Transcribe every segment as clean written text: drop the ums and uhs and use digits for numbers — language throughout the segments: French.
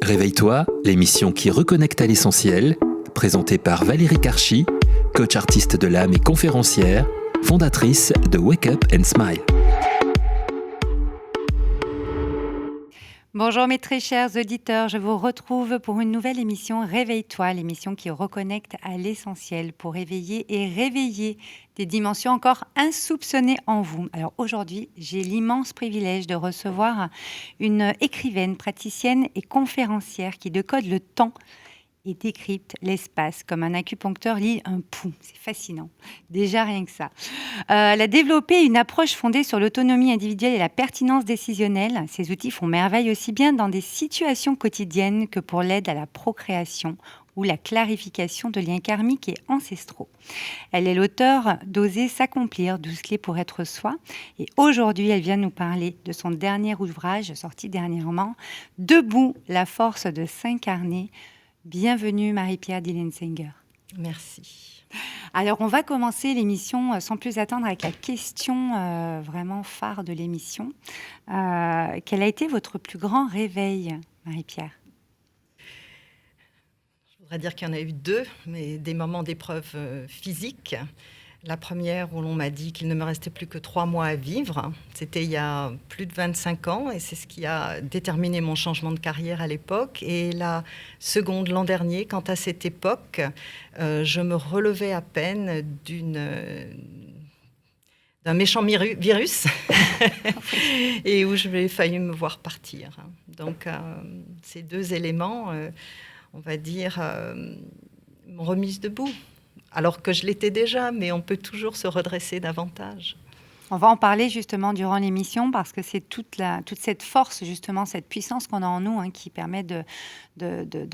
Réveille-toi, l'émission qui reconnecte à l'essentiel, présentée par Valérie Karchi, coach artiste de l'âme et conférencière, fondatrice de Wake Up and Smile. Bonjour mes très chers auditeurs, je vous retrouve pour une nouvelle émission Réveille-toi, l'émission qui reconnecte à l'essentiel pour éveiller et réveiller des dimensions encore insoupçonnées en vous. Alors aujourd'hui, j'ai l'immense privilège de recevoir une écrivaine, praticienne et conférencière qui décode le temps et décrypte l'espace comme un acupuncteur lit un pouls. C'est fascinant, déjà rien que ça. Elle a développé une approche fondée sur l'autonomie individuelle et la pertinence décisionnelle. Ces outils font merveille aussi bien dans des situations quotidiennes que pour l'aide à la procréation ou la clarification de liens karmiques et ancestraux. Elle est l'auteure d'Oser s'accomplir, 12 clés pour être soi. Et aujourd'hui, elle vient nous parler de son dernier ouvrage, sorti dernièrement, Debout, la force de s'incarner. Bienvenue Marie-Pierre Dillensinger. Merci. Alors on va commencer l'émission sans plus attendre avec la question vraiment phare de l'émission. Quel a été votre plus grand réveil, Marie-Pierre ? Je voudrais dire qu'il y en a eu deux, mais des moments d'épreuve physique. La première où l'on m'a dit qu'il ne me restait plus que 3 mois à vivre. C'était il y a plus de 25 ans et c'est ce qui a déterminé mon changement de carrière à l'époque. Et la seconde, l'an dernier, quand à cette époque, je me relevais à peine d'un méchant virus et où j'ai failli me voir partir. Donc ces deux éléments, on va dire, m'ont remise debout. Alors que je l'étais déjà, mais on peut toujours se redresser davantage. On va en parler justement durant l'émission parce que c'est toute cette force, justement, cette puissance qu'on a en nous qui permet de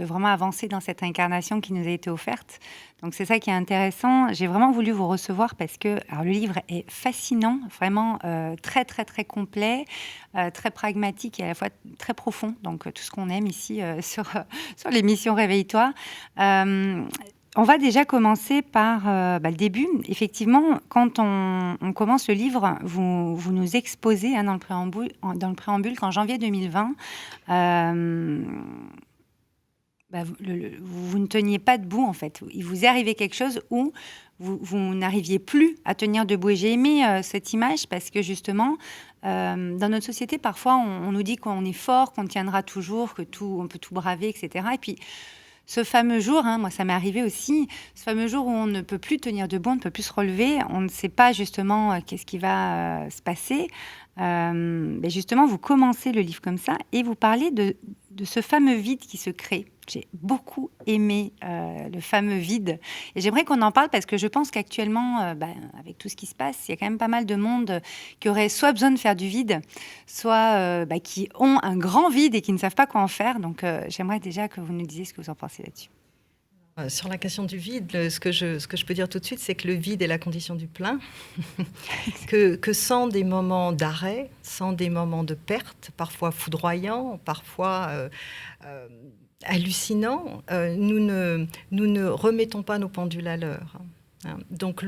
vraiment avancer dans cette incarnation qui nous a été offerte. Donc c'est ça qui est intéressant. J'ai vraiment voulu vous recevoir parce que le livre est fascinant, vraiment très très très complet, très pragmatique et à la fois très profond. Donc tout ce qu'on aime ici sur l'émission Réveille-toi. On va déjà commencer par le début. Effectivement, quand on commence le livre, vous nous exposez dans le préambule qu'en janvier 2020, vous ne teniez pas debout en fait. Il vous est arrivé quelque chose où vous n'arriviez plus à tenir debout. Et j'ai aimé cette image parce que justement, dans notre société, parfois, on nous dit qu'on est fort, qu'on tiendra toujours, on peut tout braver, etc. Et puis, ce fameux jour, moi ça m'est arrivé aussi, ce fameux jour où on ne peut plus tenir debout, on ne peut plus se relever, on ne sait pas justement qu'est-ce qui va se passer. Mais justement, vous commencez le livre comme ça et vous parlez de ce fameux vide qui se crée. J'ai beaucoup aimé le fameux vide. Et j'aimerais qu'on en parle parce que je pense qu'actuellement, avec tout ce qui se passe, il y a quand même pas mal de monde qui aurait soit besoin de faire du vide, soit qui ont un grand vide et qui ne savent pas quoi en faire. Donc, j'aimerais déjà que vous nous disiez ce que vous en pensez là-dessus. Sur la question du vide, ce que je peux dire tout de suite, c'est que le vide est la condition du plein. que sans des moments d'arrêt, sans des moments de perte, parfois foudroyants, parfois hallucinants, nous ne remettons pas nos pendules à l'heure. Donc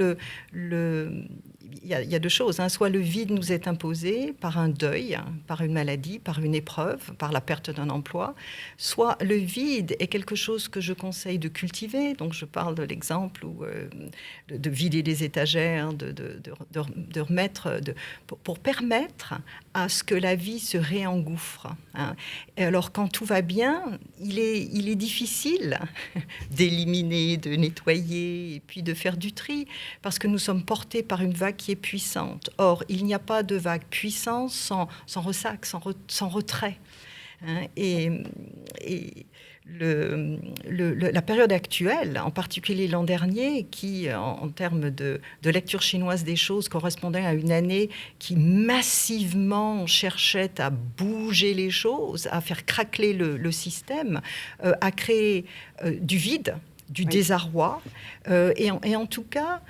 il y a deux choses. Soit le vide nous est imposé par un deuil, par une maladie, par une épreuve, par la perte d'un emploi. Soit le vide est quelque chose que je conseille de cultiver. Donc je parle de l'exemple de vider les étagères, de remettre, pour permettre à ce que la vie se réengouffre. Et alors quand tout va bien, il est difficile d'éliminer, de nettoyer et puis de faire du tri parce que nous sommes portés par une vague qui est puissante. Or, il n'y a pas de vague puissante sans ressac, sans retrait. Et la période actuelle, en particulier l'an dernier, qui, en termes de lecture chinoise des choses, correspondait à une année qui massivement cherchait à bouger les choses, à faire craqueler le système, a créé du vide, du désarroi, et en tout cas,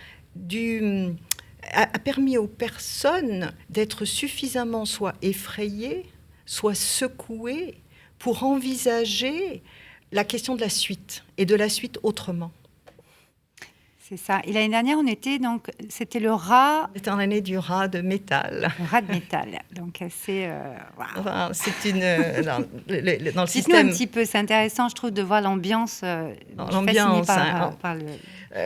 a permis aux personnes d'être suffisamment soit effrayées, soit secouées pour envisager la question de la suite et de la suite autrement. C'est ça. Et l'année dernière, c'était le rat. C'était en l'année du rat de métal. Le rat de métal. Donc, c'est. Wow. Enfin, c'est une. Dans le système. Dites-nous un petit peu, c'est intéressant, je trouve, de voir l'ambiance. L'ambiance. Par le.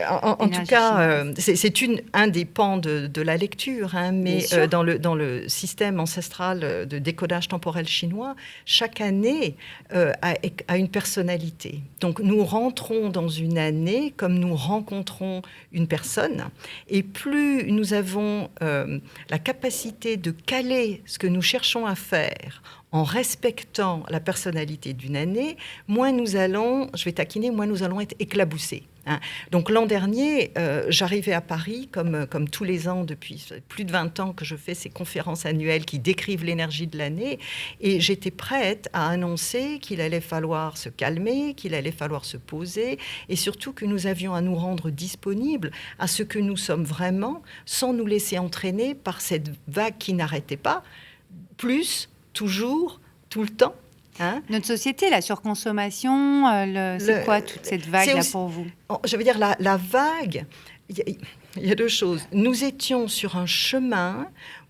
En tout cas, c'est un des pans de la lecture, hein, mais dans le système ancestral de décodage temporel chinois, chaque année a une personnalité. Donc nous rentrons dans une année comme nous rencontrons une personne, et plus nous avons la capacité de caler ce que nous cherchons à faire en respectant la personnalité d'une année, moins nous allons, je vais taquiner, moins nous allons être éclaboussés. Hein. Donc l'an dernier, j'arrivais à Paris, comme tous les ans, depuis plus de 20 ans que je fais ces conférences annuelles qui décrivent l'énergie de l'année, et j'étais prête à annoncer qu'il allait falloir se calmer, qu'il allait falloir se poser, et surtout que nous avions à nous rendre disponibles à ce que nous sommes vraiment, sans nous laisser entraîner par cette vague qui n'arrêtait pas, plus, toujours, tout le temps. Hein? Notre société, la surconsommation, c'est quoi toute cette vague-là pour vous? Je veux dire, la vague, il y a deux choses. Nous étions sur un chemin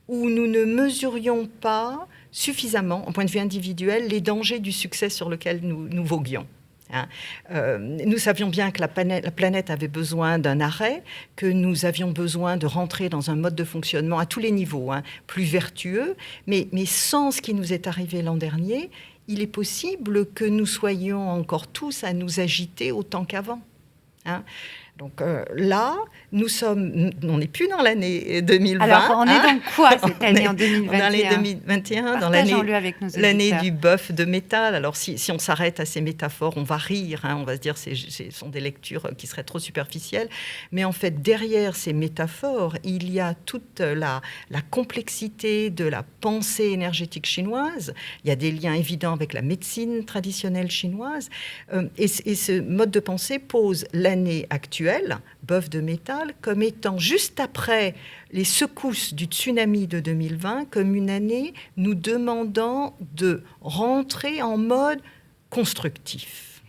où nous ne mesurions pas suffisamment, au point de vue individuel, les dangers du succès sur lequel nous voguions. Hein. Nous savions bien que la planète avait besoin d'un arrêt, que nous avions besoin de rentrer dans un mode de fonctionnement à tous les niveaux, hein, plus vertueux, mais sans ce qui nous est arrivé l'an dernier, il est possible que nous soyons encore tous à nous agiter autant qu'avant. Hein. Donc là, on n'est plus dans l'année 2020. Alors, on est dans quoi cette année en 2021? Dans l'année 2021, dans l'année du bœuf de métal. Alors, si on s'arrête à ces métaphores, on va rire, hein, on va se dire ce sont des lectures qui seraient trop superficielles. Mais en fait, derrière ces métaphores, il y a toute la complexité de la pensée énergétique chinoise. Il y a des liens évidents avec la médecine traditionnelle chinoise. Et ce mode de pensée pose l'année actuelle, bœuf de métal, comme étant juste après les secousses du tsunami de 2020, comme une année nous demandant de rentrer en mode constructif.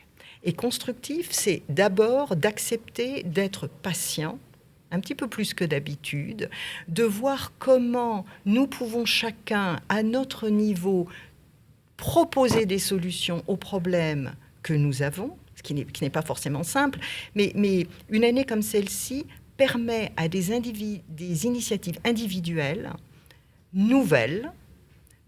Et constructif, c'est d'abord d'accepter d'être patient, un petit peu plus que d'habitude, de voir comment nous pouvons chacun, à notre niveau, proposer des solutions aux problèmes que nous avons, qui n'est pas forcément simple, mais une année comme celle-ci permet à des initiatives individuelles, nouvelles,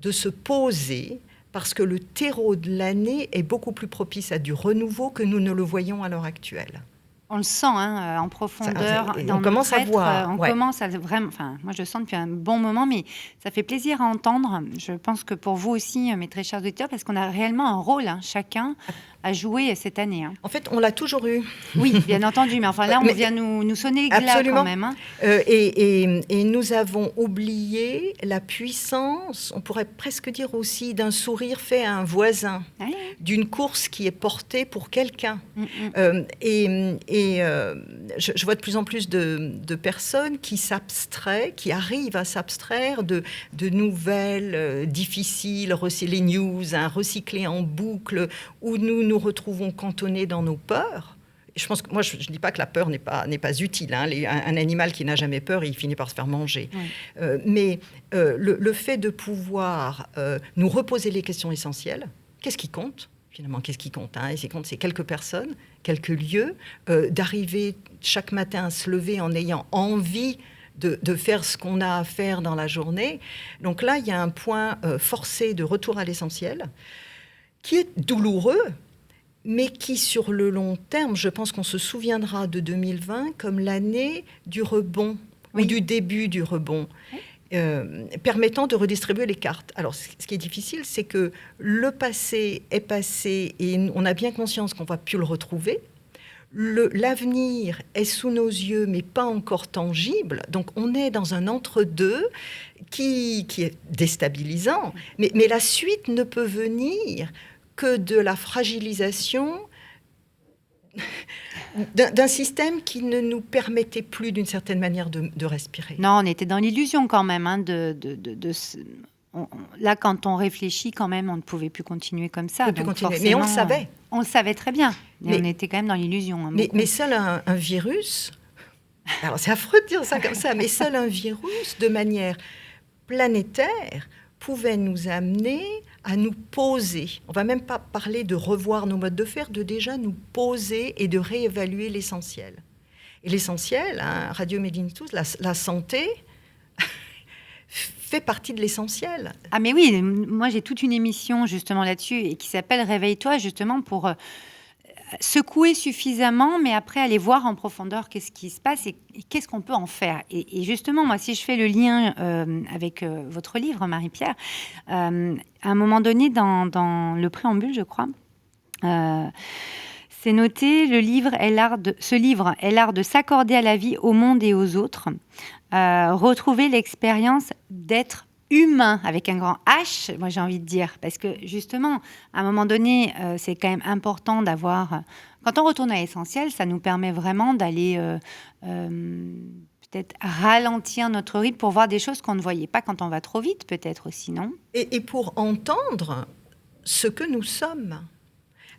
de se poser, parce que le terreau de l'année est beaucoup plus propice à du renouveau que nous ne le voyons à l'heure actuelle. On le sent hein, en profondeur. On commence à voir. On commence à vraiment. Enfin, moi, je le sens depuis un bon moment, mais ça fait plaisir à entendre. Je pense que pour vous aussi, mes très chers auditeurs, parce qu'on a réellement un rôle, hein, chacun, à jouer cette année. Hein. En fait, on l'a toujours eu. Oui, bien entendu, mais enfin là, on vient nous sonner les glas quand même. Hein. Et nous avons oublié la puissance, on pourrait presque dire aussi, d'un sourire fait à un voisin, d'une course qui est portée pour quelqu'un. Je vois de plus en plus de personnes qui s'abstraient, qui arrivent à s'abstraire de nouvelles difficiles, les news, recyclées en boucle, où nous nous retrouvons cantonnés dans nos peurs. Je pense que moi, je ne dis pas que la peur n'est pas utile. Hein. Un animal qui n'a jamais peur, il finit par se faire manger. Oui. Mais le fait de pouvoir nous reposer les questions essentielles, qu'est-ce qui compte ? Finalement, qu'est-ce qui compte, hein? Et ce qui compte, c'est quelques personnes, quelques lieux, d'arriver chaque matin à se lever en ayant envie de faire ce qu'on a à faire dans la journée. Donc là, il y a un point forcé de retour à l'essentiel qui est douloureux, mais qui, sur le long terme, je pense qu'on se souviendra de 2020 comme l'année du rebond, ou du début du rebond. Permettant de redistribuer les cartes. Alors, ce qui est difficile, c'est que le passé est passé et on a bien conscience qu'on ne va plus le retrouver. L'avenir est sous nos yeux, mais pas encore tangible. Donc, on est dans un entre-deux qui est déstabilisant. Mais la suite ne peut venir que de la fragilisation d'un système qui ne nous permettait plus, d'une certaine manière, de respirer. Non, on était dans l'illusion quand même. Hein, là, quand on réfléchit, quand même, on ne pouvait plus continuer comme ça. Mais on le savait. On le savait très bien. Mais on était quand même dans l'illusion. Mais seul un virus Alors c'est affreux de dire ça comme ça, mais seul un virus, de manière planétaire, pouvait nous amener à nous poser. On ne va même pas parler de revoir nos modes de faire, de déjà nous poser et de réévaluer l'essentiel. Et l'essentiel, hein, Radio Made in Tous, la santé fait partie de l'essentiel. Ah mais oui, moi j'ai toute une émission justement là-dessus et qui s'appelle Réveille-toi, justement pour secouer suffisamment, mais après aller voir en profondeur qu'est-ce qui se passe et qu'est-ce qu'on peut en faire. Et justement, moi, si je fais le lien avec votre livre, Marie-Pierre, à un moment donné, dans le préambule, je crois, c'est noté, ce livre est l'art de s'accorder à la vie, au monde et aux autres, retrouver l'expérience d'être humain, avec un grand H, moi j'ai envie de dire, parce que justement, à un moment donné, c'est quand même important d'avoir... Quand on retourne à l'essentiel, ça nous permet vraiment d'aller peut-être ralentir notre rythme pour voir des choses qu'on ne voyait pas quand on va trop vite, peut-être aussi, non ? Et pour entendre ce que nous sommes.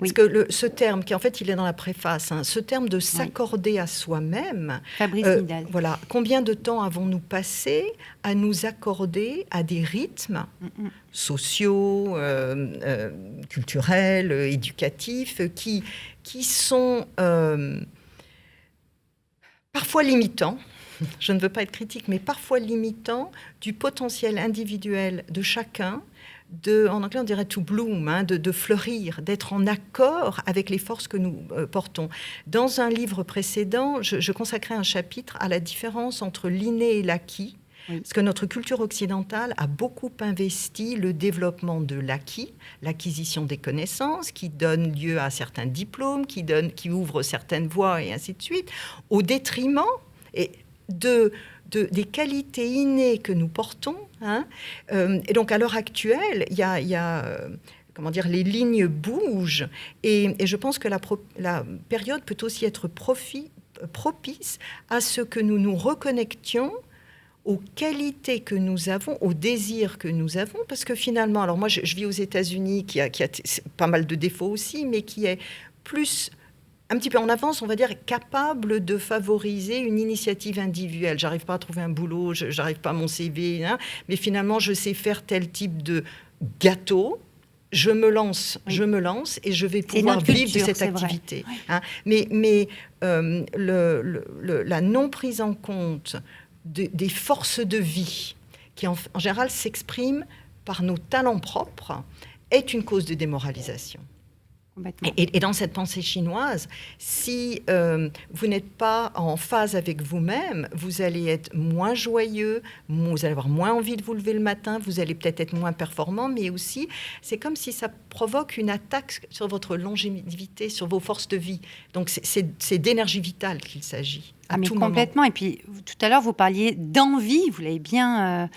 Oui. Parce que ce terme, qui en fait, il est dans la préface, hein, ce terme de s'accorder à soi-même. Fabrice Midal. Voilà. Combien de temps avons-nous passé à nous accorder à des rythmes sociaux, culturels, éducatifs, qui sont parfois limitants. Je ne veux pas être critique, mais parfois limitants du potentiel individuel de chacun. En anglais, on dirait to bloom, hein, de fleurir, d'être en accord avec les forces que nous portons. Dans un livre précédent, je consacrais un chapitre à la différence entre l'inné et l'acquis, parce que notre culture occidentale a beaucoup investi le développement de l'acquis, l'acquisition des connaissances, qui donne lieu à certains diplômes, qui ouvre certaines voies, et ainsi de suite, au détriment des qualités innées que nous portons. Hein. Et donc, à l'heure actuelle, il y a comment dire, les lignes bougent. Et je pense que la période peut aussi être propice à ce que nous nous reconnections aux qualités que nous avons, aux désirs que nous avons. Parce que finalement, alors moi, je vis aux États-Unis, qui a pas mal de défauts aussi, mais qui est plus... un petit peu en avance, on va dire, capable de favoriser une initiative individuelle. J'arrive pas à trouver un boulot, j'arrive pas à mon CV, hein, mais finalement, je sais faire tel type de gâteau. Je me lance et je vais pouvoir vivre de cette activité. Hein. Mais la non prise en compte des forces de vie, qui en général s'expriment par nos talents propres, est une cause de démoralisation. Et dans cette pensée chinoise, si vous n'êtes pas en phase avec vous-même, vous allez être moins joyeux, vous allez avoir moins envie de vous lever le matin, vous allez peut-être être moins performant, mais aussi, c'est comme si ça provoque une attaque sur votre longévité, sur vos forces de vie. Donc, c'est d'énergie vitale qu'il s'agit. Mais complètement. Et puis, tout à l'heure, vous parliez d'envie, vous l'avez bien...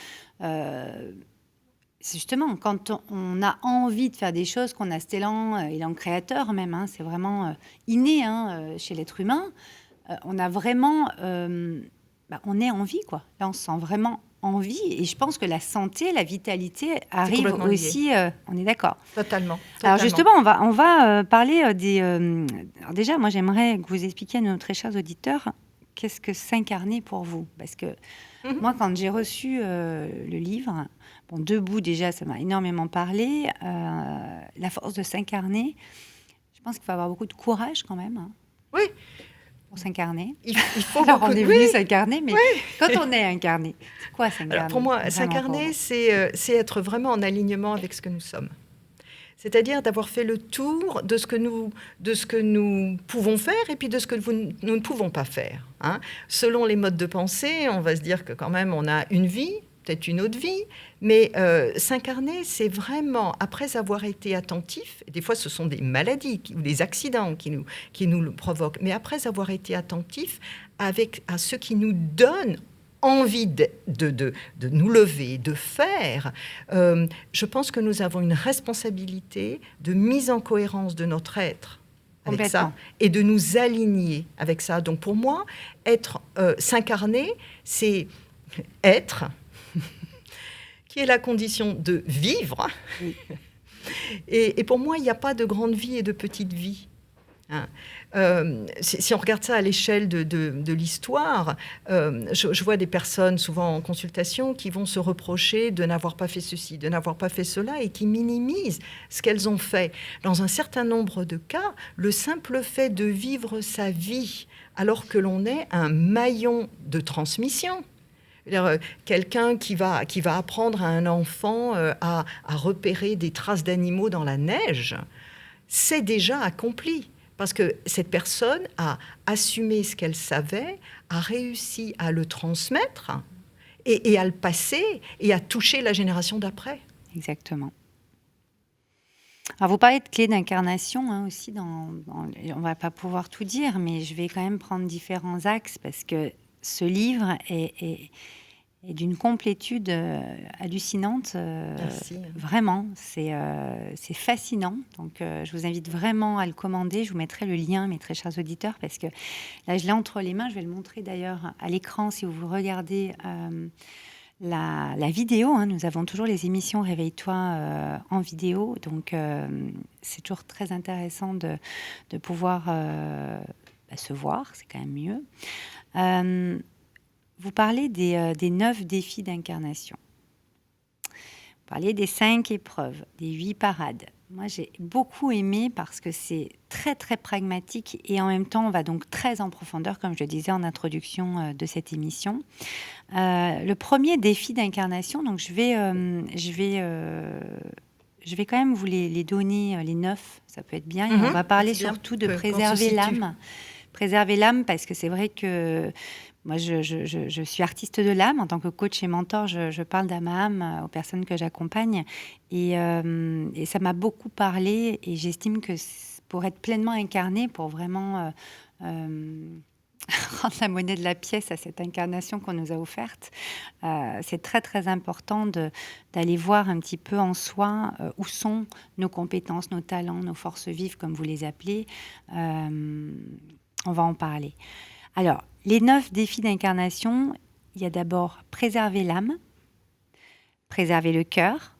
c'est justement quand on a envie de faire des choses, qu'on a cet élan créateur même, hein, c'est vraiment inné chez l'être humain, on a vraiment... on est en vie, quoi. Là, on se sent vraiment en vie. Et je pense que la santé, la vitalité arrive aussi... on est d'accord. Totalement. Alors justement, on va parler des... alors déjà, moi, j'aimerais que vous expliquiez à nos très chers auditeurs qu'est-ce que s'incarner pour vous. Parce que moi, quand j'ai reçu le livre... Bon, debout, déjà, ça m'a énormément parlé. La force de s'incarner, je pense qu'il faut avoir beaucoup de courage quand même. Hein, oui. Pour s'incarner. Il faut alors, on est venu s'incarner, mais quand on est incarné, c'est quoi s'incarner? Alors, pour moi, s'incarner, c'est être vraiment en alignement avec ce que nous sommes. C'est-à-dire d'avoir fait le tour de ce que nous pouvons faire et puis de ce que nous ne pouvons pas faire. Hein. Selon les modes de pensée, on va se dire que quand même, on a une vie, peut-être une autre vie, mais s'incarner, c'est vraiment, après avoir été attentif, des fois ce sont des maladies ou des accidents qui nous le provoquent, mais après avoir été attentif à ce qui nous donne envie de nous lever, de faire, je pense que nous avons une responsabilité de mise en cohérence de notre être avec ça et de nous aligner avec ça. Donc pour moi, s'incarner, c'est être... qui est la condition de vivre. Oui. Et pour moi, il n'y a pas de grande vie et de petite vie. Hein. Si on regarde ça à l'échelle de l'histoire, je vois des personnes, souvent en consultation, qui vont se reprocher de n'avoir pas fait ceci, de n'avoir pas fait cela, et qui minimisent ce qu'elles ont fait. Dans un certain nombre de cas, le simple fait de vivre sa vie, alors que l'on est un maillon de transmission, quelqu'un qui va apprendre à un enfant à repérer des traces d'animaux dans la neige, c'est déjà accompli. Parce que cette personne a assumé ce qu'elle savait, a réussi à le transmettre et à le passer et à toucher la génération d'après. Exactement. Alors, vous parlez de clés d'incarnation aussi. On ne va pas pouvoir tout dire, mais je vais quand même prendre différents axes parce que ce livre est d'une complétude hallucinante. Merci. Vraiment, c'est fascinant. Donc, je vous invite vraiment à le commander. Je vous mettrai le lien, mes très chers auditeurs, parce que là, je l'ai entre les mains. Je vais le montrer d'ailleurs à l'écran si vous regardez la vidéo. Nous avons toujours les émissions Réveille-toi en vidéo. Donc, c'est toujours très intéressant de pouvoir se voir. C'est quand même mieux. Vous parlez des 9 défis d'incarnation. Vous parlez des 5 épreuves, des 8 parades. Moi, j'ai beaucoup aimé parce que c'est très, très pragmatique et en même temps, on va donc très en profondeur, comme je le disais en introduction de cette émission. Le premier défi d'incarnation, donc je vais quand même vous les donner, les 9, ça peut être bien. Et on va parler surtout de préserver l'âme. Préserver l'âme, parce que c'est vrai que moi, je suis artiste de l'âme. En tant que coach et mentor, je parle d'âme à âme aux personnes que j'accompagne. Et ça m'a beaucoup parlé. Et j'estime que pour être pleinement incarné, pour vraiment rendre la monnaie de la pièce à cette incarnation qu'on nous a offerte, c'est très, très important d'aller voir un petit peu en soi où sont nos compétences, nos talents, nos forces vives, comme vous les appelez. On va en parler. Alors, les 9 défis d'incarnation, il y a d'abord préserver l'âme, préserver le cœur,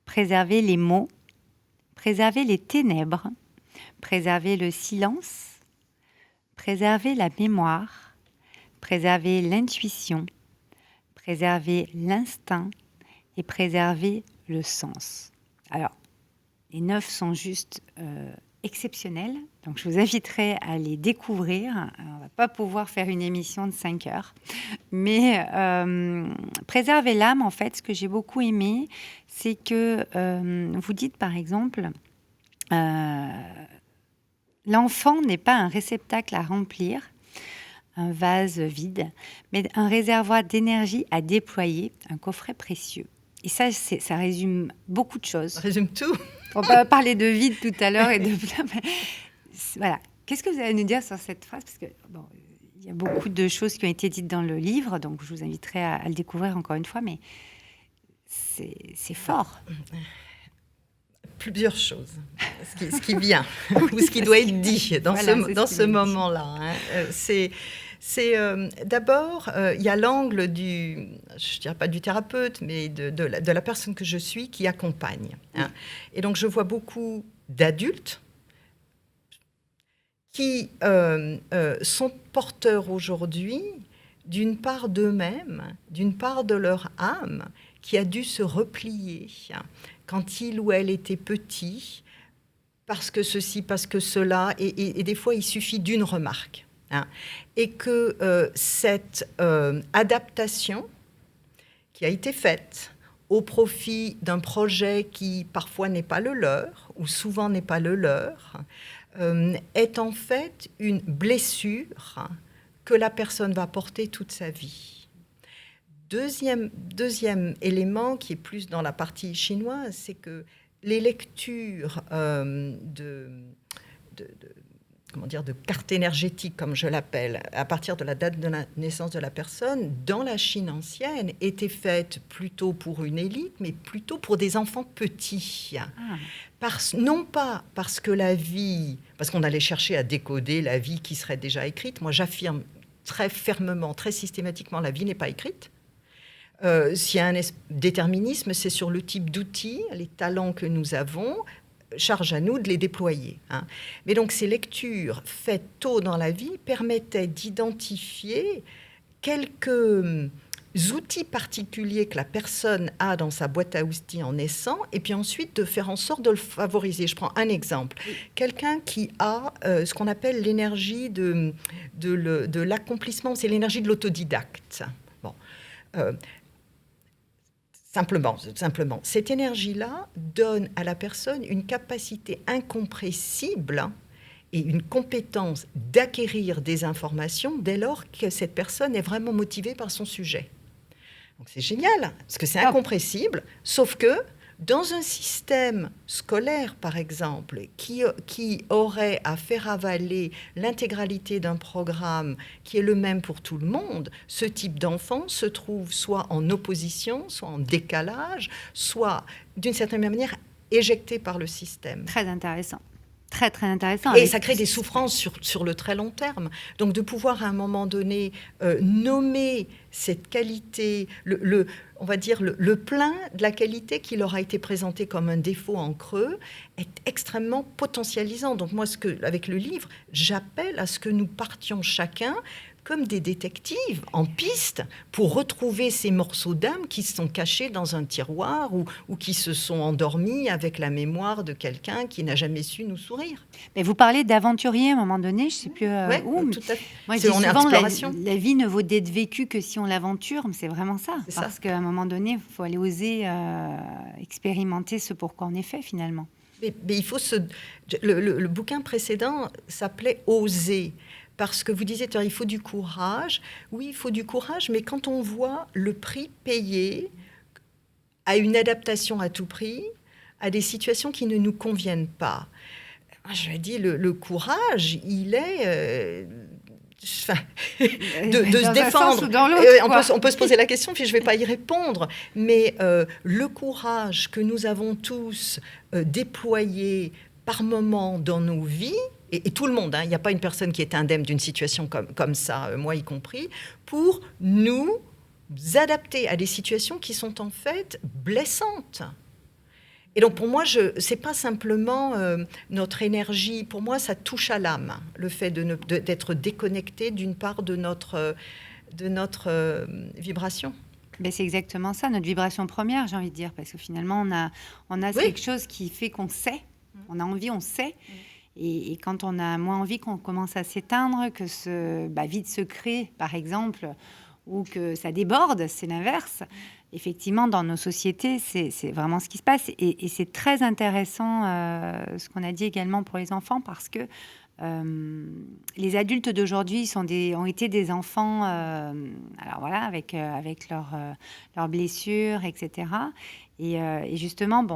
préserver les mots, préserver les ténèbres, préserver le silence, préserver la mémoire, préserver l'intuition, préserver l'instinct et préserver le sens. Alors, les 9 sont juste exceptionnels. Donc, je vous inviterai à les découvrir. On ne va pas pouvoir faire une émission de 5 heures. Mais préserver l'âme, en fait, ce que j'ai beaucoup aimé, c'est que vous dites, par exemple, l'enfant n'est pas un réceptacle à remplir, un vase vide, mais un réservoir d'énergie à déployer, un coffret précieux. Et ça résume beaucoup de choses. Ça résume tout. On va parler de vide tout à l'heure et de voilà. Qu'est-ce que vous allez nous dire sur cette phrase? Parce que bon, il y a beaucoup de choses qui ont été dites dans le livre, donc je vous inviterai à le découvrir encore une fois, mais c'est fort. Plusieurs choses. Ce qui vient, ou ce qui doit être dit dans ce moment-là. C'est d'abord, il y a l'angle je ne dirais pas du thérapeute, mais de la personne que je suis qui accompagne. Hein. Et donc, je vois beaucoup d'adultes qui sont porteurs aujourd'hui d'une part d'eux-mêmes, d'une part de leur âme, qui a dû se replier quand il ou elle était petit, parce que ceci, parce que cela, et des fois, il suffit d'une remarque. Hein, et que cette adaptation qui a été faite au profit d'un projet qui parfois n'est pas le leur, ou souvent n'est pas le leur, est en fait une blessure que la personne va porter toute sa vie. Deuxième élément qui est plus dans la partie chinoise, c'est que les lectures de carte énergétique, comme je l'appelle, à partir de la date de la naissance de la personne, dans la Chine ancienne, étaient faites plutôt pour une élite, mais plutôt pour des enfants petits. Non pas parce que parce qu'on allait chercher à décoder la vie qui serait déjà écrite. Moi, j'affirme très fermement, très systématiquement, la vie n'est pas écrite. S'il y a un déterminisme, c'est sur le type d'outils, les talents que nous avons, charge à nous de les déployer. Hein. Mais donc ces lectures faites tôt dans la vie permettaient d'identifier quelques outils particuliers que la personne a dans sa boîte à outils en naissant, et puis ensuite de faire en sorte de le favoriser. Je prends un exemple. Quelqu'un qui a ce qu'on appelle l'énergie de l'accomplissement, c'est l'énergie de l'autodidacte. Bon. Simplement, cette énergie-là donne à la personne une capacité incompressible et une compétence d'acquérir des informations dès lors que cette personne est vraiment motivée par son sujet. Donc c'est génial, parce que c'est incompressible, sauf que dans un système scolaire, par exemple, qui aurait à faire avaler l'intégralité d'un programme qui est le même pour tout le monde, ce type d'enfant se trouve soit en opposition, soit en décalage, soit d'une certaine manière éjecté par le système. Très intéressant. Très, très intéressant. Et ça crée des souffrances sur le très long terme. Donc de pouvoir à un moment donné nommer cette qualité, on va dire le plein de la qualité qui leur a été présenté comme un défaut en creux, est extrêmement potentialisant. Donc moi, avec le livre, j'appelle à ce que nous partions chacun comme des détectives en piste pour retrouver ces morceaux d'âme qui sont cachés dans un tiroir ou qui se sont endormis avec la mémoire de quelqu'un qui n'a jamais su nous sourire. Mais vous parlez d'aventurier à un moment donné, je ne sais plus où. Tout à fait. Moi, je dis souvent, la vie ne vaut d'être vécue que si on l'aventure, mais c'est vraiment ça. Parce qu'à un moment donné, il faut aller oser expérimenter ce pourquoi on est fait finalement. Mais il faut le bouquin précédent s'appelait « Oser ». Parce que vous disiez, il faut du courage. Oui, il faut du courage, mais quand on voit le prix payé à une adaptation à tout prix, à des situations qui ne nous conviennent pas, je dis, le courage, il est... de se défendre. On peut se poser la question, puis je ne vais pas y répondre. Mais le courage que nous avons tous déployé par moments dans nos vies, et tout le monde, il n'y a pas une personne qui est indemne d'une situation comme ça, moi y compris, pour nous adapter à des situations qui sont en fait blessantes. Et donc pour moi, ce n'est pas simplement notre énergie, pour moi ça touche à l'âme, le fait d'être déconnecté d'une part de notre vibration. Ben c'est exactement ça, notre vibration première, j'ai envie de dire, parce que finalement on a quelque chose qui fait qu'on sait, on a envie, on sait. Et quand on a moins envie, qu'on commence à s'éteindre, que ce vide se crée, par exemple, ou que ça déborde, c'est l'inverse. Effectivement, dans nos sociétés, c'est vraiment ce qui se passe. Et c'est très intéressant ce qu'on a dit également pour les enfants, parce que les adultes d'aujourd'hui ont été des enfants, alors voilà, avec leurs blessures, etc. Et justement,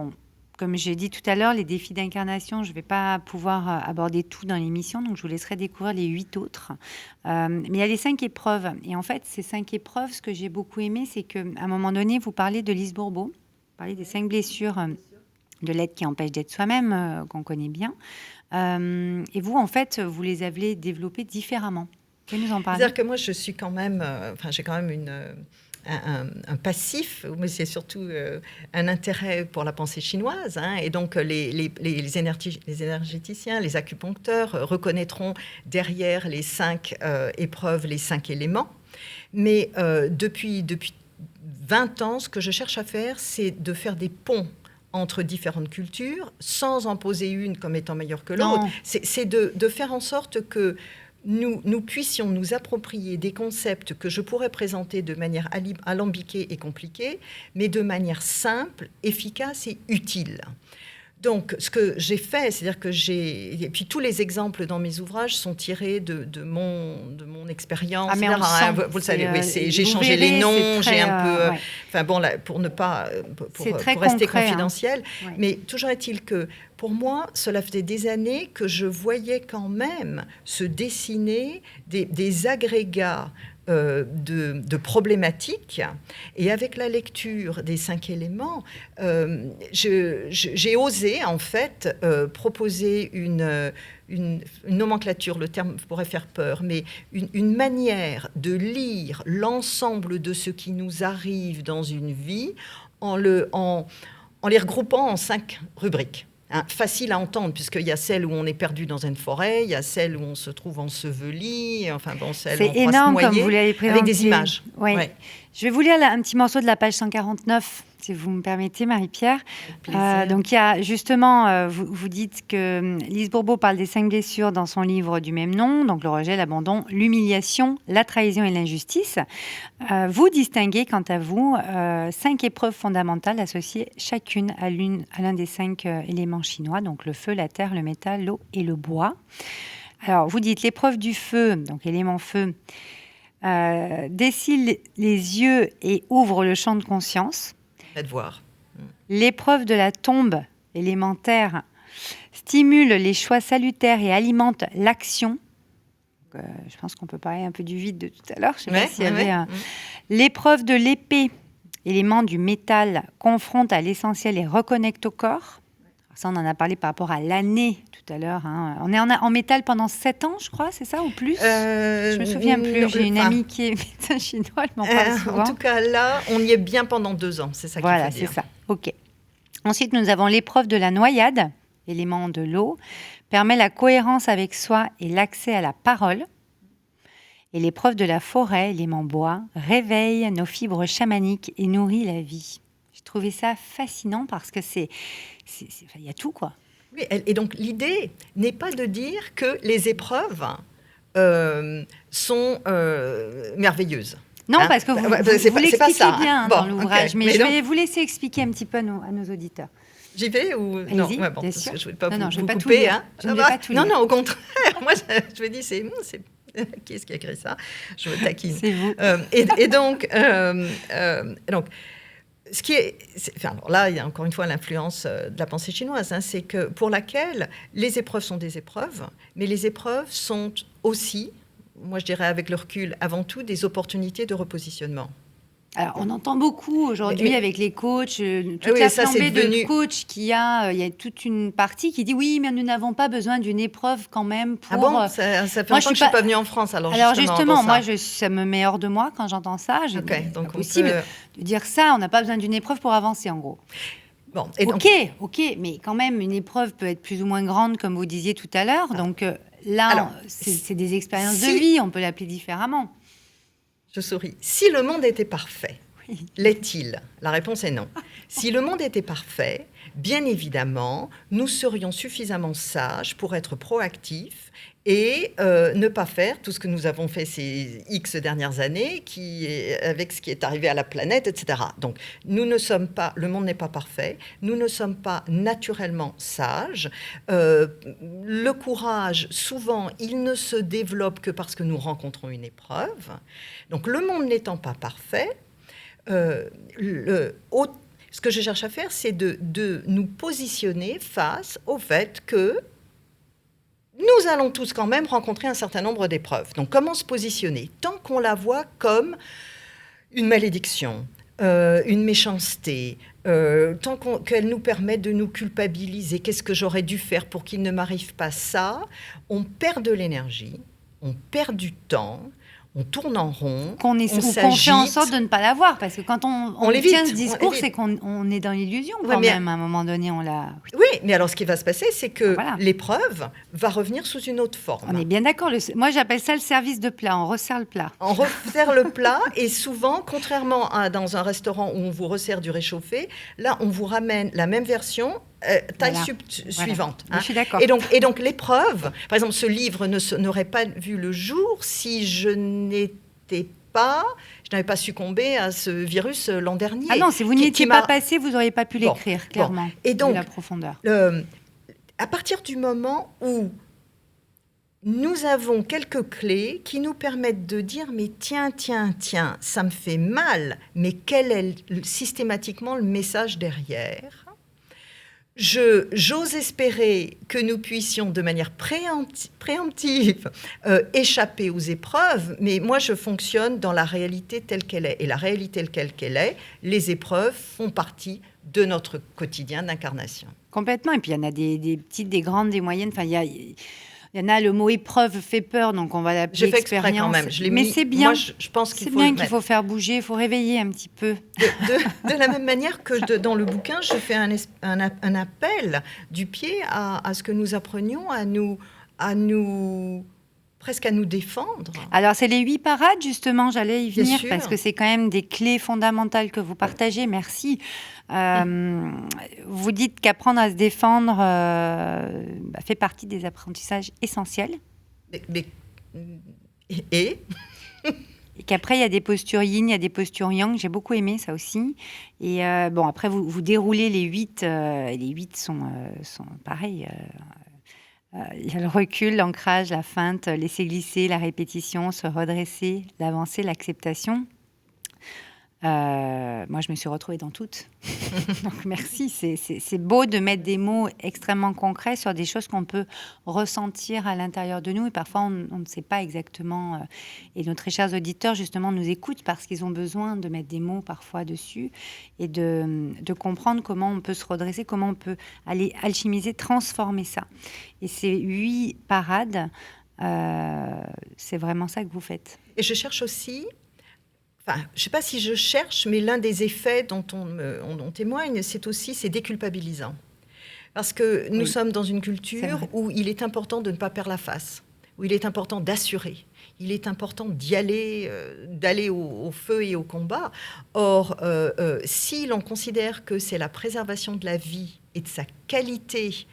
comme j'ai dit tout à l'heure, les défis d'incarnation, je ne vais pas pouvoir aborder tout dans l'émission, donc je vous laisserai découvrir les 8 autres. Mais il y a les 5 épreuves. Et en fait, ces 5 épreuves, ce que j'ai beaucoup aimé, c'est qu'à un moment donné, vous parlez de Lise Bourbeau, vous parlez des 5 blessures de l'être qui empêche d'être soi-même, qu'on connaît bien. Et vous, en fait, vous les avez développées différemment. Vous pouvez nous en parler ? C'est-à-dire que moi, je suis quand même... j'ai quand même un passif, mais c'est surtout un intérêt pour la pensée chinoise. Et donc, les énergéticiens, les acupuncteurs reconnaîtront derrière les 5 épreuves, les 5 éléments. Mais depuis 20 ans, ce que je cherche à faire, c'est de faire des ponts entre différentes cultures, sans en poser une comme étant meilleure que l'autre. C'est de faire en sorte que nous puissions nous approprier des concepts que je pourrais présenter de manière alambiquée et compliquée, mais de manière simple, efficace et utile. Donc, ce que j'ai fait, c'est-à-dire que et puis tous les exemples dans mes ouvrages sont tirés de mon expérience. Ah, mais on le sent, vous le savez, j'ai changé les noms, j'ai un peu... Ouais. Enfin bon, là, pour ne pas... pour rester concret, confidentiel. Ouais. Mais toujours est-il que, pour moi, cela faisait des années que je voyais quand même se dessiner des agrégats de problématiques. Et avec la lecture des 5 éléments, j'ai osé, en fait, proposer une nomenclature, le terme pourrait faire peur, mais une manière de lire l'ensemble de ce qui nous arrive dans une vie en les regroupant en 5 rubriques. facile à entendre, puisqu'il y a celle où on est perdu dans une forêt, il y a celle où on se trouve enseveli, enfin bon, celle où on C'est énorme croit se comme vous noyer, l'avez présenté. avec des images. Oui. Ouais. Je vais vous lire un petit morceau de la page 149, si vous me permettez, Marie-Pierre. Donc, il y a justement, vous dites que Lise Bourbeau parle des 5 blessures dans son livre du même nom, donc le rejet, l'abandon, l'humiliation, la trahison et l'injustice. Vous distinguez, quant à vous, 5 épreuves fondamentales associées chacune à l'un des 5 éléments chinois, donc le feu, la terre, le métal, l'eau et le bois. Alors, vous dites l'épreuve du feu, donc élément feu, dessille les yeux et ouvre le champ de conscience. Faites voir. L'épreuve de la tombe élémentaire stimule les choix salutaires et alimente l'action. Je pense qu'on peut parler un peu du vide de tout à l'heure. Je sais pas s'il y avait l'épreuve de l'épée, élément du métal, confronte à l'essentiel et reconnecte au corps. Ça, on en a parlé par rapport à l'année tout à l'heure. Hein. On est en métal pendant 7 ans, je crois, c'est ça, ou plus Je me souviens plus. J'ai une amie qui est médecin chinois, elle m'en parle souvent. En tout cas, là, on y est bien pendant 2 ans, c'est ça qu'il faut dire. Voilà, c'est ça. OK. Ensuite, nous avons l'épreuve de la noyade, élément de l'eau, permet la cohérence avec soi et l'accès à la parole. Et l'épreuve de la forêt, élément bois, réveille nos fibres chamaniques et nourrit la vie. J'ai trouvé ça fascinant parce que il y a tout, quoi. Oui, et donc l'idée n'est pas de dire que les épreuves sont merveilleuses. Non, parce que vous l'expliquez bien dans l'ouvrage, okay. mais je vais vous laisser expliquer un petit peu à nos auditeurs. J'y vais ou non? Bien parce sûr. que je ne vais pas je vous vais couper. Je ne vais pas tout lire. Non, au contraire. Moi, je me dis, c'est qui est-ce qui a écrit ça? Je me taquine. C'est vous. Et donc, ce qui est, alors là, il y a encore une fois l'influence de la pensée chinoise, hein, c'est que pour laquelle les épreuves sont des épreuves, mais les épreuves sont aussi, moi je dirais avec le recul, avant tout des opportunités de repositionnement. Alors, on entend beaucoup aujourd'hui avec les coachs, toute oui, la flambée de coachs il y a toute une partie qui dit oui, mais nous n'avons pas besoin d'une épreuve quand même pour... Ah bon, ça fait longtemps que je ne suis pas venue en France, alors justement moi, ça me met hors de moi quand j'entends ça. Donc c'est possible de dire ça, on n'a pas besoin d'une épreuve pour avancer, en gros. Bon, Ok, mais quand même, une épreuve peut être plus ou moins grande, comme vous disiez tout à l'heure. Donc là, c'est des expériences de vie, on peut l'appeler différemment. Je souris. Si le monde était parfait, l'est-il? La réponse est non. Si le monde était parfait, bien évidemment, nous serions suffisamment sages pour être proactifs et ne pas faire tout ce que nous avons fait ces X dernières années, avec ce qui est arrivé à la planète, etc. Donc, le monde n'est pas parfait, nous ne sommes pas naturellement sages. Le courage, souvent, il ne se développe que parce que nous rencontrons une épreuve. Donc, le monde n'étant pas parfait, ce que je cherche à faire, c'est de nous positionner face au fait que nous allons tous quand même rencontrer un certain nombre d'épreuves. Donc, comment se positionner? Tant qu'on la voit comme une malédiction, une méchanceté, tant qu'elle nous permet de nous culpabiliser, qu'est-ce que j'aurais dû faire pour qu'il ne m'arrive pas ça? On perd de l'énergie, on perd du temps, on tourne en rond, qu'on fait en sorte de ne pas l'avoir, parce que quand on tient ce discours, c'est qu'on est dans l'illusion quand même. À un moment donné, on l'a... Oui, mais alors ce qui va se passer, c'est que l'épreuve va revenir sous une autre forme. On est bien d'accord. Moi, j'appelle ça le service de plat. On resserre le plat. On resserre le plat, et souvent, contrairement à dans un restaurant où on vous resserre du réchauffé, là, on vous ramène la même version, taille suivante. Hein. Je suis d'accord. Et donc l'épreuve, par exemple, ce livre n'aurait pas vu le jour si je n'avais pas succombé à ce virus l'an dernier. Ah non, si vous n'y étiez pas passé, vous n'auriez pas pu l'écrire, clairement. Et donc, de la profondeur. À partir du moment où nous avons quelques clés qui nous permettent de dire, mais tiens, ça me fait mal, mais quel est systématiquement le message derrière ? J'ose espérer que nous puissions, de manière préemptive, échapper aux épreuves, mais moi, je fonctionne dans la réalité telle qu'elle est. Et la réalité telle qu'elle est, les épreuves font partie de notre quotidien d'incarnation. Complètement. Et puis, il y en a des petites, des grandes, des moyennes. Enfin, Il y en a, le mot épreuve fait peur, donc on va l'appeler Je fais exprès expérience. quand même. Mais c'est bien. Moi, je pense qu'il c'est faut bien le qu'il faut faire bouger, il faut réveiller un petit peu. De la même manière que dans le bouquin, je fais un appel du pied à ce que nous apprenions presque à nous défendre. Alors, c'est les 8 parades, justement, j'allais y Bien venir, sûr. parce que c'est quand même des clés fondamentales que vous partagez. Merci. Vous dites qu'apprendre à se défendre fait partie des apprentissages essentiels. Et qu'après, il y a des postures yin, il y a des postures yang. J'ai beaucoup aimé ça aussi. Et après, vous déroulez les 8. Les 8 sont pareils. Il y a le recul, l'ancrage, la feinte, laisser glisser, la répétition, se redresser, l'avancer, l'acceptation. Moi, je me suis retrouvée dans toutes. Donc, merci. C'est beau de mettre des mots extrêmement concrets sur des choses qu'on peut ressentir à l'intérieur de nous. Et parfois, on ne sait pas exactement. Et nos très chers auditeurs, justement, nous écoutent parce qu'ils ont besoin de mettre des mots parfois dessus et de comprendre comment on peut se redresser, comment on peut aller alchimiser, transformer ça. Et ces 8 parades, c'est vraiment ça que vous faites. Et je cherche aussi... Enfin, je ne sais pas si je cherche, mais l'un des effets dont on témoigne, c'est déculpabilisant. Parce que nous sommes dans une culture où il est important de ne pas perdre la face, où il est important d'assurer, il est important d'y aller, d'aller au feu et au combat. Or, si l'on considère que c'est la préservation de la vie et de sa qualité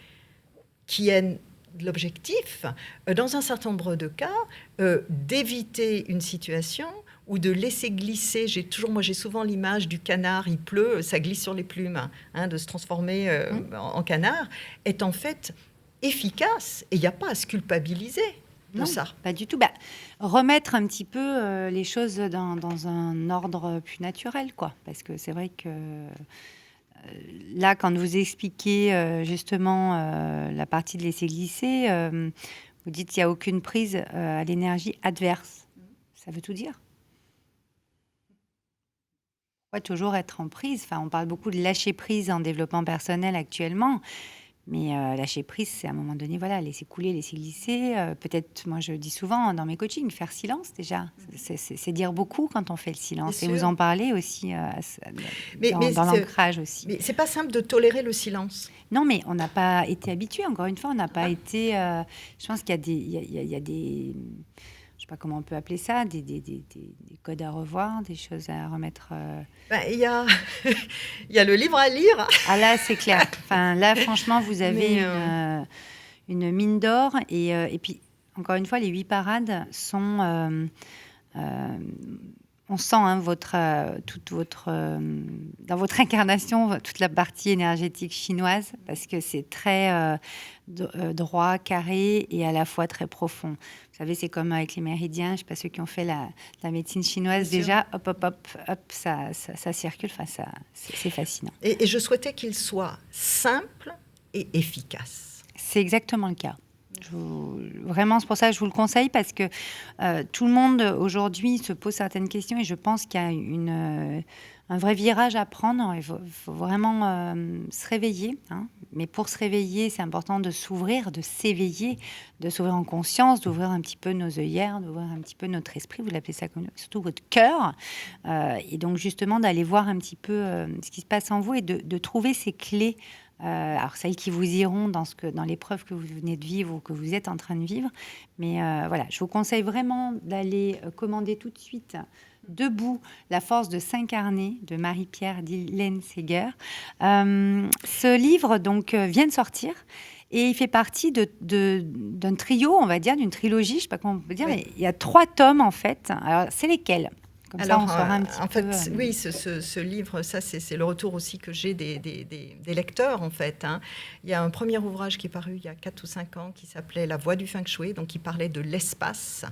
qui est l'objectif, dans un certain nombre de cas, d'éviter une situation ou de laisser glisser, j'ai souvent l'image du canard, il pleut, ça glisse sur les plumes, de se transformer en canard, est en fait efficace. Et il n'y a pas à se culpabiliser de ça. Pas du tout. Remettre un petit peu les choses dans un ordre plus naturel, quoi. Parce que c'est vrai que là, quand vous expliquez justement la partie de laisser glisser, vous dites qu'il n'y a aucune prise à l'énergie adverse. Ça veut tout dire. Toujours être en prise. Enfin, on parle beaucoup de lâcher prise en développement personnel actuellement, mais lâcher prise, c'est à un moment donné, laisser couler, laisser glisser. Peut-être, moi, je dis souvent dans mes coachings, faire silence déjà. C'est dire beaucoup quand on fait le silence. Et vous en parlez aussi dans l'ancrage aussi. Mais c'est pas simple de tolérer le silence. Non, mais on n'a pas été habitué. Encore une fois, on n'a pas été. Je pense qu'il y a des je ne sais pas comment on peut appeler ça, des codes à revoir, des choses à remettre. Il y a le livre à lire. Ah là, c'est clair. Enfin, là, franchement, vous avez une mine d'or. Et puis, encore une fois, les 8 parades sont... on sent dans votre incarnation toute la partie énergétique chinoise, parce que c'est très droit, carré et à la fois très profond. Vous savez, c'est comme avec les méridiens. Je ne sais pas ceux qui ont fait la médecine chinoise déjà. Hop, ça circule. Enfin, c'est fascinant. Et je souhaitais qu'il soit simple et efficace. C'est exactement le cas. Vraiment, c'est pour ça que je vous le conseille, parce que tout le monde aujourd'hui se pose certaines questions et je pense qu'il y a un vrai virage à prendre. Il faut vraiment se réveiller. Mais pour se réveiller, c'est important de s'ouvrir, de s'éveiller, de s'ouvrir en conscience, d'ouvrir un petit peu nos œillères, d'ouvrir un petit peu notre esprit, vous l'appelez ça comme surtout votre cœur. Et donc justement d'aller voir un petit peu ce qui se passe en vous et de trouver ces clés. Alors celles qui vous iront dans l'épreuve que vous venez de vivre ou que vous êtes en train de vivre. Mais je vous conseille vraiment d'aller commander tout de suite Debout, la force de s'incarner de Marie-Pierre d'Hélène Seger. Ce livre donc vient de sortir et il fait partie d'un trio, on va dire, d'une trilogie, je ne sais pas comment on peut dire, mais il y a 3 tomes en fait. Alors c'est lesquels ? Comme alors, ça, on saura un petit peu. Oui, ce livre, ça, c'est le retour aussi que j'ai des lecteurs, en fait. Il y a un premier ouvrage qui est paru il y a 4 ou 5 ans qui s'appelait La Voie du Feng Shui, donc qui parlait de l'espace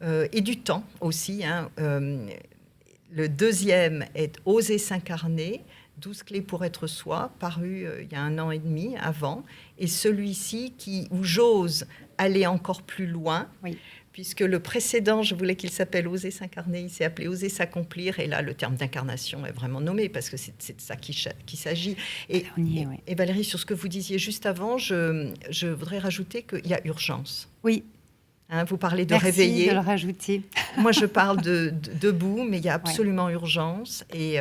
et du temps aussi. Le deuxième est Oser s'incarner, 12 clés pour être soi, paru il y a 1 an et demi avant. Et celui-ci où j'ose aller encore plus loin. Oui. puisque le précédent, je voulais qu'il s'appelle « Oser s'incarner », il s'est appelé « Oser s'accomplir », et là, le terme d'incarnation est vraiment nommé, parce que c'est de ça qu'il s'agit. Et Valérie, sur ce que vous disiez juste avant, je voudrais rajouter qu'il y a urgence. Oui. Vous parlez de Merci réveiller. de le rajouter. Moi, je parle de debout, mais il y a absolument urgence. Et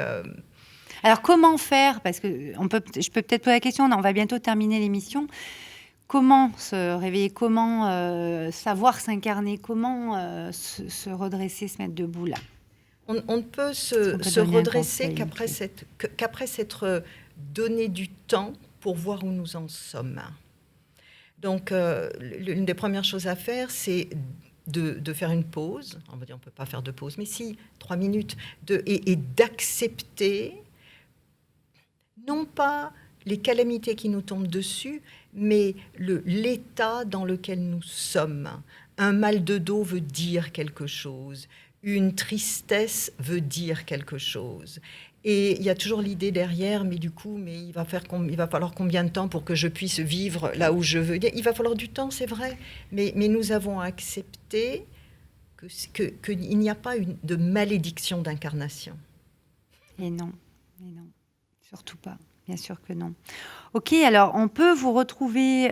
alors, comment faire? Parce que je peux peut-être poser la question, on va bientôt terminer l'émission. Comment se réveiller? Comment savoir s'incarner? Comment se redresser, se mettre debout là? On ne peut se redresser qu'après s'être donné du temps pour voir où nous en sommes. Donc, l'une des premières choses à faire, c'est de faire une pause. On va dire, on ne peut pas faire de pause, mais si, 3 minutes, et d'accepter, non pas les calamités qui nous tombent dessus, mais l'état dans lequel nous sommes. Un mal de dos veut dire quelque chose. Une tristesse veut dire quelque chose. Et il y a toujours l'idée derrière, mais il va falloir combien de temps pour que je puisse vivre là où je veux? Il va falloir du temps, c'est vrai. Mais nous avons accepté qu'il n'y a pas de malédiction d'incarnation. Et non, surtout pas. Bien sûr que non. Ok, alors on peut vous retrouver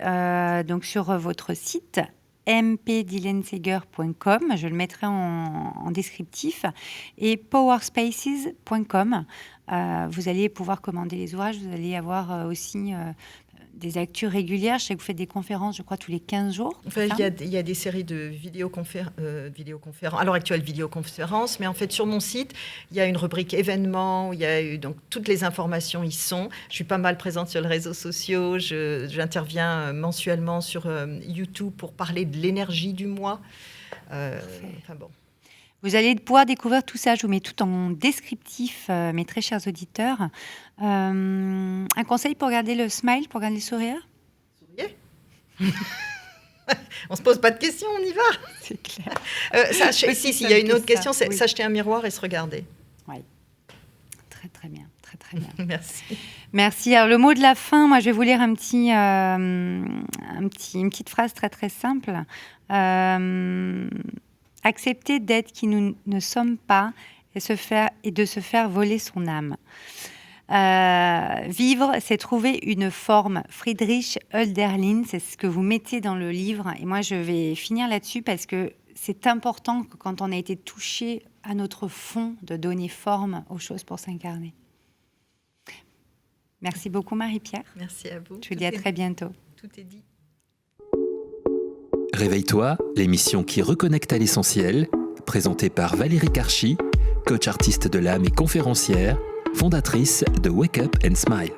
donc sur votre site mpdylanseger.com, je le mettrai en descriptif, et powerspaces.com. Vous allez pouvoir commander les ouvrages, vous allez avoir aussi des actus régulières. Je sais que vous faites des conférences, je crois, tous les 15 jours. Enfin, il y a des séries de vidéoconférences, à l'heure actuelle vidéoconférences, mais en fait sur mon site, il y a une rubrique événements, il y a donc toutes les informations y sont. Je suis pas mal présente sur les réseaux sociaux, j'interviens mensuellement sur YouTube pour parler de l'énergie du mois. Enfin bon. Vous allez pouvoir découvrir tout ça. Je vous mets tout en descriptif, mes très chers auditeurs. Un conseil pour garder le smile, pour garder le sourire? Souriez. On ne se pose pas de questions, on y va. C'est clair. Il y a une autre question, c'est s'acheter un miroir et se regarder. Oui. Très, très bien. Très, très bien. Merci. Merci. Alors, le mot de la fin, moi, je vais vous lire une petite phrase très, très simple. Accepter d'être qui nous ne sommes pas et de se faire voler son âme. Vivre, c'est trouver une forme. Friedrich Hölderlin, c'est ce que vous mettez dans le livre. Et moi, je vais finir là-dessus parce que c'est important que quand on a été touché à notre fond, de donner forme aux choses pour s'incarner. Merci beaucoup, Marie-Pierre. Merci à vous. Je vous dis à très bientôt. Tout est dit. Réveille-toi, l'émission qui reconnecte à l'essentiel, présentée par Valérie Karchi, coach artiste de l'âme et conférencière, fondatrice de Wake Up and Smile.